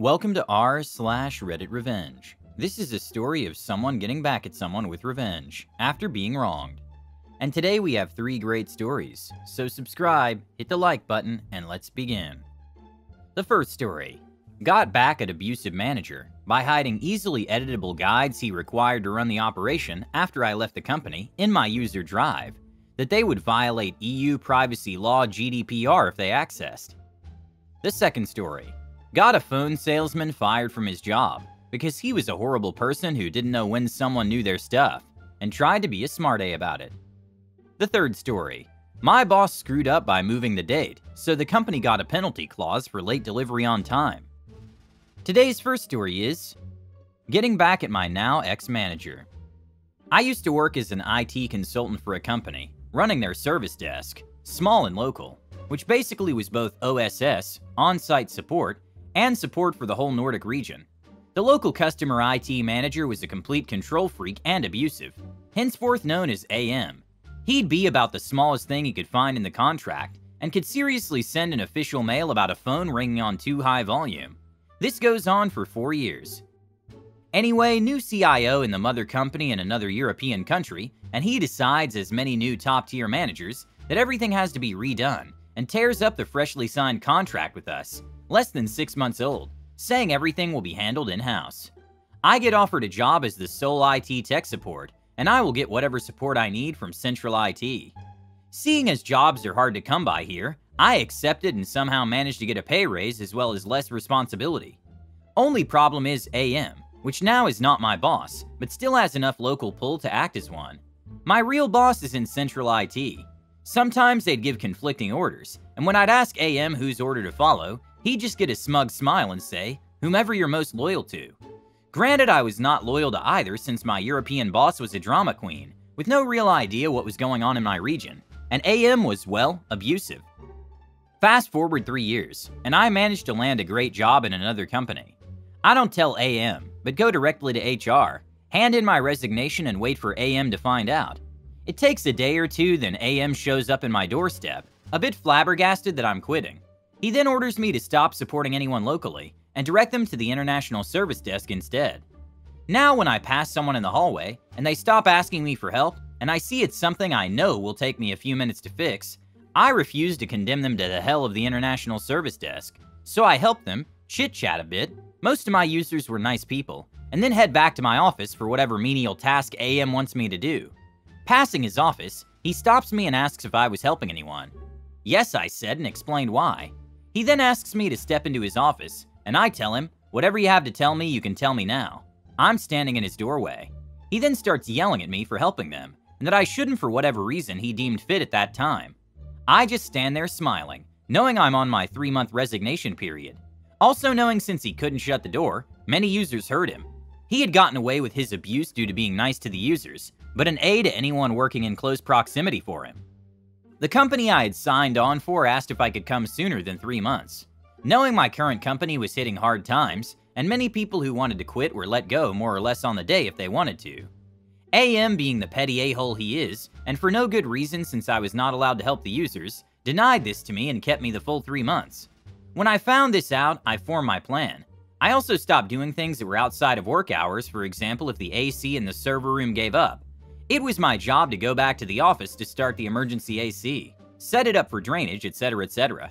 Welcome to r/RedditRevenge. This is a story of someone getting back at someone with revenge after being wronged. And today we have 3 great stories, so subscribe, hit the like button, and let's begin. The first story. Got back at abusive manager by hiding easily editable guides he required to run the operation after I left the company in my user drive that they would violate EU privacy law GDPR if they accessed. The second story. Got a phone salesman fired from his job because he was a horrible person who didn't know when someone knew their stuff and tried to be a smart-a about it. The third story. My boss screwed up by moving the date, so the company got a penalty clause for late delivery on time. Today's first story is getting back at my now ex-manager. I used to work as an IT consultant for a company, running their service desk, small and local, which basically was both OSS, on-site support, and support for the whole Nordic region. The local customer IT manager was a complete control freak and abusive, henceforth known as AM. He'd be about the smallest thing he could find in the contract, and could seriously send an official mail about a phone ringing on too high volume. This goes on for 4 years. Anyway, new CIO in the mother company in another European country, and he decides, as many new top-tier managers, that everything has to be redone, and tears up the freshly signed contract with us, less than 6 months old, saying everything will be handled in-house. I get offered a job as the sole IT tech support, and I will get whatever support I need from central IT. Seeing as jobs are hard to come by here, I accepted and somehow managed to get a pay raise as well as less responsibility. Only problem is AM, which now is not my boss, but still has enough local pull to act as one. My real boss is in central IT. Sometimes they'd give conflicting orders, and when I'd ask AM whose order to follow, he'd just get a smug smile and say, whomever you're most loyal to. Granted, I was not loyal to either since my European boss was a drama queen, with no real idea what was going on in my region, and AM was, well, abusive. Fast forward 3 years, and I managed to land a great job in another company. I don't tell AM, but go directly to HR, hand in my resignation and wait for AM to find out. It takes a day or two, then AM shows up in my doorstep, a bit flabbergasted that I'm quitting. He then orders me to stop supporting anyone locally and direct them to the international service desk instead. Now when I pass someone in the hallway and they stop asking me for help and I see it's something I know will take me a few minutes to fix, I refuse to condemn them to the hell of the international service desk. So I help them, chit-chat a bit, most of my users were nice people, and then head back to my office for whatever menial task AM wants me to do. Passing his office, he stops me and asks if I was helping anyone. Yes, I said, and explained why. He then asks me to step into his office, and I tell him, whatever you have to tell me, you can tell me now. I'm standing in his doorway. He then starts yelling at me for helping them, and that I shouldn't for whatever reason he deemed fit at that time. I just stand there smiling, knowing I'm on my 3-month resignation period. Also knowing since he couldn't shut the door, many users heard him. He had gotten away with his abuse due to being nice to the users, but an A to anyone working in close proximity for him. The company I had signed on for asked if I could come sooner than 3 months. Knowing my current company was hitting hard times, and many people who wanted to quit were let go more or less on the day if they wanted to. AM, being the petty a-hole he is, and for no good reason since I was not allowed to help the users, denied this to me and kept me the full 3 months. When I found this out, I formed my plan. I also stopped doing things that were outside of work hours, for example if the AC in the server room gave up. It was my job to go back to the office to start the emergency AC, set it up for drainage, etc., etc.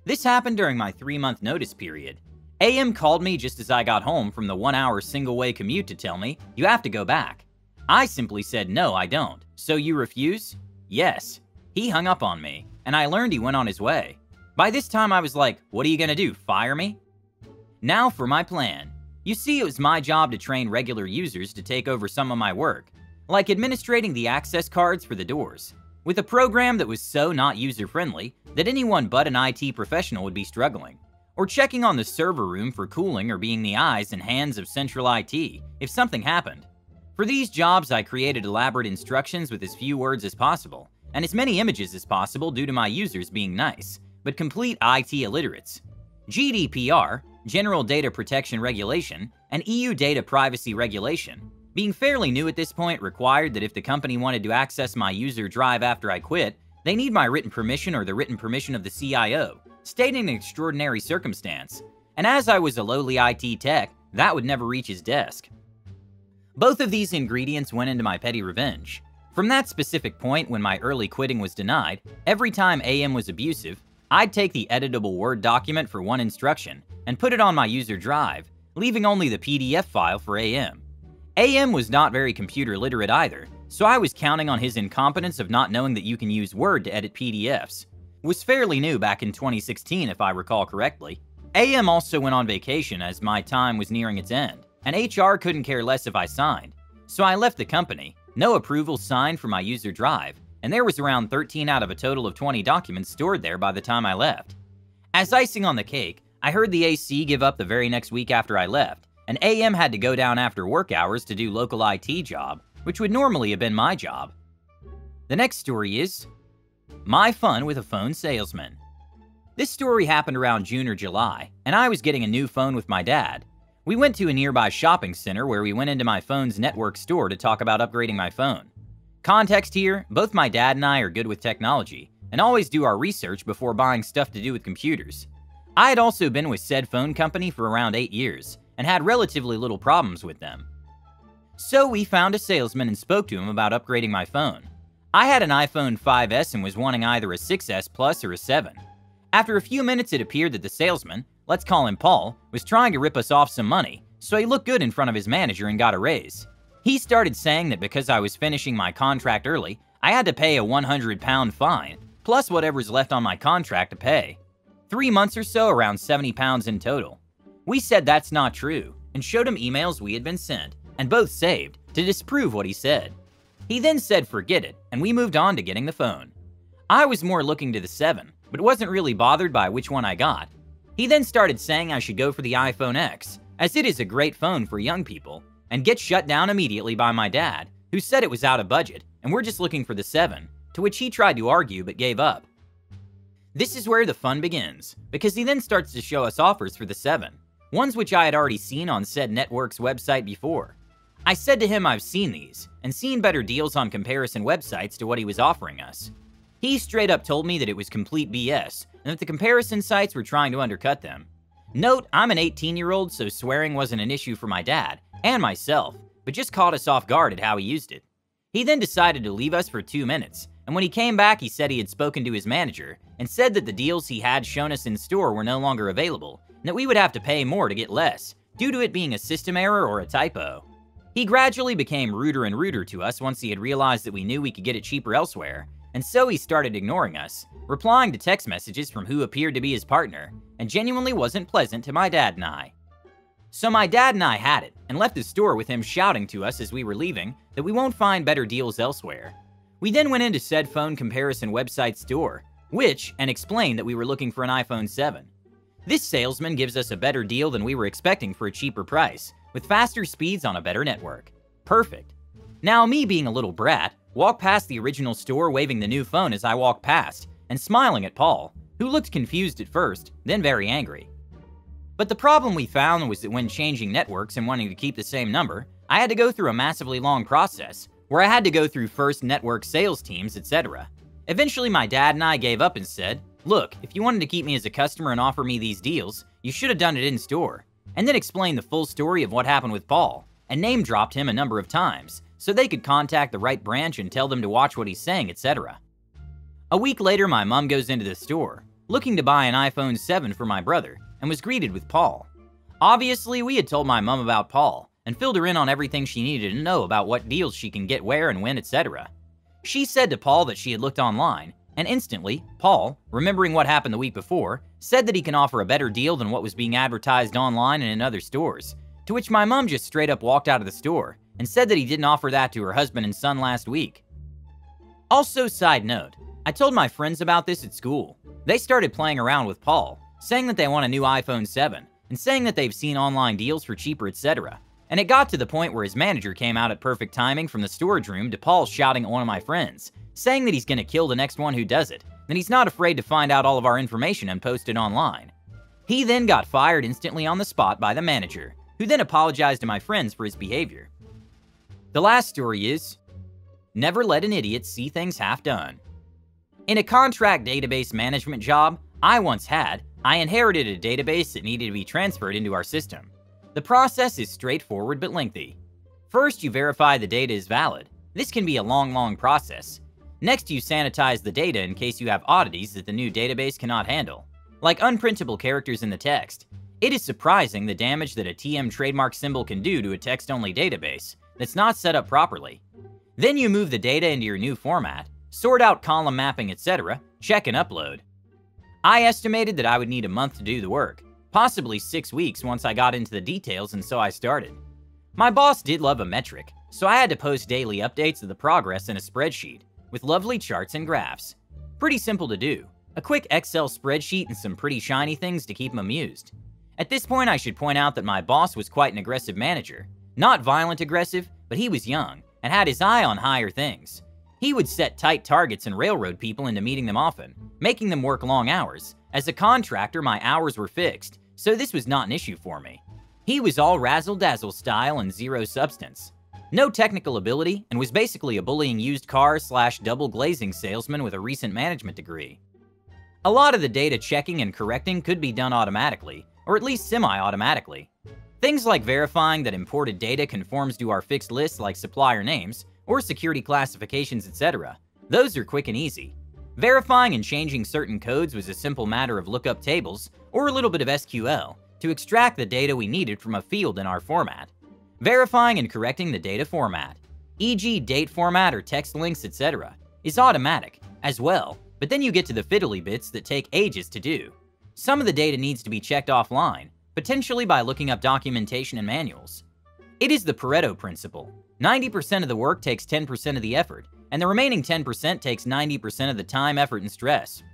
This happened during my 3-month notice period. AM called me just as I got home from the 1-hour single-way commute to tell me, you have to go back. I simply said, no, I don't. So you refuse? Yes. He hung up on me, and I learned he went on his way. By this time I was like, what are you gonna do, fire me? Now for my plan. You see, it was my job to train regular users to take over some of my work, like administrating the access cards for the doors, with a program that was so not user-friendly that anyone but an IT professional would be struggling, or checking on the server room for cooling or being the eyes and hands of central IT if something happened. For these jobs, I created elaborate instructions with as few words as possible, and as many images as possible due to my users being nice, but complete IT illiterates. GDPR, General Data Protection Regulation, and EU Data Privacy Regulation, being fairly new at this point, required that if the company wanted to access my user drive after I quit, they need my written permission or the written permission of the CIO, stating an extraordinary circumstance, and as I was a lowly IT tech, that would never reach his desk. Both of these ingredients went into my petty revenge. From that specific point when my early quitting was denied, every time AM was abusive, I'd take the editable Word document for one instruction and put it on my user drive, leaving only the PDF file for AM. AM was not very computer literate either, so I was counting on his incompetence of not knowing that you can use Word to edit PDFs. It was fairly new back in 2016 if I recall correctly. AM also went on vacation as my time was nearing its end, and HR couldn't care less if I signed. So I left the company, no approval signed for my user drive, and there was around 13 out of a total of 20 documents stored there by the time I left. As icing on the cake, I heard the AC give up the very next week after I left, and AM had to go down after work hours to do local IT job, which would normally have been my job. The next story is my fun with a phone salesman. This story happened around June or July, and I was getting a new phone with my dad. We went to a nearby shopping center where we went into my phone's network store to talk about upgrading my phone. Context here, both my dad and I are good with technology, and always do our research before buying stuff to do with computers. I had also been with said phone company for around 8 years, and had relatively little problems with them. So we found a salesman and spoke to him about upgrading my phone. I had an iPhone 5S and was wanting either a 6S Plus or a 7. After a few minutes it appeared that the salesman, let's call him Paul, was trying to rip us off some money, so he looked good in front of his manager and got a raise. He started saying that because I was finishing my contract early, I had to pay a £100 fine, plus whatever's left on my contract to pay. 3 months or so, around £70 in total. We said that's not true, and showed him emails we had been sent, and both saved, to disprove what he said. He then said forget it, and we moved on to getting the phone. I was more looking to the 7, but wasn't really bothered by which one I got. He then started saying I should go for the iPhone X, as it is a great phone for young people, and get shut down immediately by my dad, who said it was out of budget, and we're just looking for the 7, to which he tried to argue but gave up. This is where the fun begins, because he then starts to show us offers for the 7, ones which I had already seen on said network's website before. I said to him I've seen these, and seen better deals on comparison websites to what he was offering us. He straight up told me that it was complete BS, and that the comparison sites were trying to undercut them. Note, I'm an 18-year-old, so swearing wasn't an issue for my dad, and myself, but just caught us off guard at how he used it. He then decided to leave us for 2 minutes, and when he came back he said he had spoken to his manager, and said that the deals he had shown us in store were no longer available, and that we would have to pay more to get less, due to it being a system error or a typo. He gradually became ruder and ruder to us once he had realized that we knew we could get it cheaper elsewhere, and so he started ignoring us, replying to text messages from who appeared to be his partner, and genuinely wasn't pleasant to my dad and I. So my dad and I had it, and left the store with him shouting to us as we were leaving that we won't find better deals elsewhere. We then went into said phone comparison website store, and explained that we were looking for an iPhone 7. This salesman gives us a better deal than we were expecting for a cheaper price, with faster speeds on a better network. Perfect. Now me being a little brat, walked past the original store waving the new phone as I walked past, and smiling at Paul, who looked confused at first, then very angry. But the problem we found was that when changing networks and wanting to keep the same number, I had to go through a massively long process, where I had to go through first network sales teams, etc. Eventually my dad and I gave up and said, look, if you wanted to keep me as a customer and offer me these deals, you should have done it in store, and then explained the full story of what happened with Paul, and name dropped him a number of times, so they could contact the right branch and tell them to watch what he's saying, etc. A week later, my mom goes into the store, looking to buy an iPhone 7 for my brother, and was greeted with Paul. Obviously, we had told my mom about Paul, and filled her in on everything she needed to know about what deals she can get where and when, etc. She said to Paul that she had looked online, and instantly, Paul, remembering what happened the week before, said that he can offer a better deal than what was being advertised online and in other stores, to which my mom just straight up walked out of the store, and said that he didn't offer that to her husband and son last week. Also, side note, I told my friends about this at school. They started playing around with Paul, saying that they want a new iPhone 7, and saying that they've seen online deals for cheaper, etc. And it got to the point where his manager came out at perfect timing from the storage room to Paul shouting at one of my friends, saying that he's gonna kill the next one who does it, and he's not afraid to find out all of our information and post it online. He then got fired instantly on the spot by the manager, who then apologized to my friends for his behavior. The last story is, never let an idiot see things half done. In a contract database management job, I once had. I inherited a database that needed to be transferred into our system. The process is straightforward but lengthy. First, you verify the data is valid. This can be a long process. Next, you sanitize the data in case you have oddities that the new database cannot handle, like unprintable characters in the text. It is surprising the damage that a TM trademark symbol can do to a text-only database that's not set up properly. Then you move the data into your new format, sort out column mapping, etc., check and upload. I estimated that I would need a month to do the work, possibly 6 weeks once I got into the details, and so I started. My boss did love a metric, so I had to post daily updates of the progress in a spreadsheet, with lovely charts and graphs. Pretty simple to do, a quick Excel spreadsheet and some pretty shiny things to keep him amused. At this point, I should point out that my boss was quite an aggressive manager. Not violent aggressive, but he was young, and had his eye on higher things. He would set tight targets and railroad people into meeting them often, making them work long hours. As a contractor, my hours were fixed, so this was not an issue for me. He was all razzle-dazzle style and zero substance. No technical ability, and was basically a bullying used car / double glazing salesman with a recent management degree. A lot of the data checking and correcting could be done automatically, or at least semi-automatically. Things like verifying that imported data conforms to our fixed lists like supplier names, or security classifications, etc. Those are quick and easy. Verifying and changing certain codes was a simple matter of lookup tables, or a little bit of SQL, to extract the data we needed from a field in our format. Verifying and correcting the data format, e.g. date format or text links, etc., is automatic as well, but then you get to the fiddly bits that take ages to do. Some of the data needs to be checked offline, potentially by looking up documentation and manuals. It is the Pareto principle. 90% of the work takes 10% of the effort, and the remaining 10% takes 90% of the time, effort, and stress.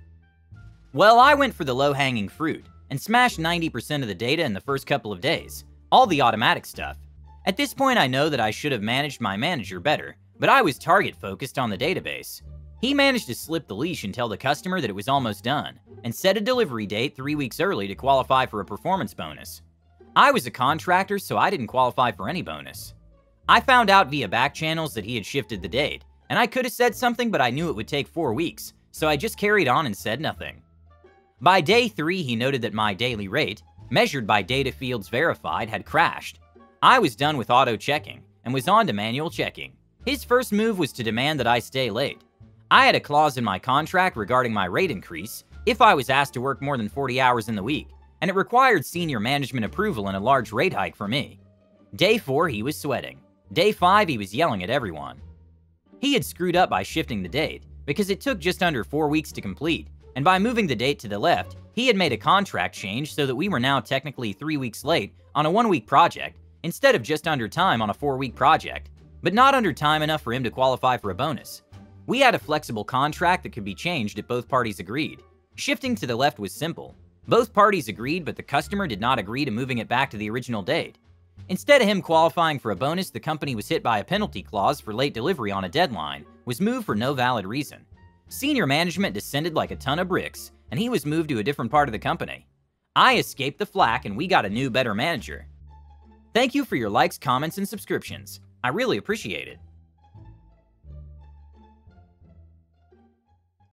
Well, I went for the low-hanging fruit, and smashed 90% of the data in the first couple of days, all the automatic stuff. At this point, I know that I should have managed my manager better, but I was target-focused on the database. He managed to slip the leash and tell the customer that it was almost done, and set a delivery date 3 weeks early to qualify for a performance bonus. I was a contractor, so I didn't qualify for any bonus. I found out via back channels that he had shifted the date, and I could have said something, but I knew it would take 4 weeks, so I just carried on and said nothing. By day 3, he noted that my daily rate, measured by data fields verified, had crashed. I was done with auto-checking, and was on to manual checking. His first move was to demand that I stay late. I had a clause in my contract regarding my rate increase if I was asked to work more than 40 hours in the week, and it required senior management approval and a large rate hike for me. Day 4, he was sweating. Day 5, he was yelling at everyone. He had screwed up by shifting the date, because it took just under 4 weeks to complete, and by moving the date to the left, he had made a contract change so that we were now technically 3 weeks late on a 1-week project, instead of just under time on a 4-week project, but not under time enough for him to qualify for a bonus. We had a flexible contract that could be changed if both parties agreed. Shifting to the left was simple. Both parties agreed, but the customer did not agree to moving it back to the original date. Instead of him qualifying for a bonus, the company was hit by a penalty clause for late delivery on a deadline, was moved for no valid reason. Senior management descended like a ton of bricks, and he was moved to a different part of the company. I escaped the flak, and we got a new, better manager. Thank you for your likes, comments, and subscriptions. I really appreciate it.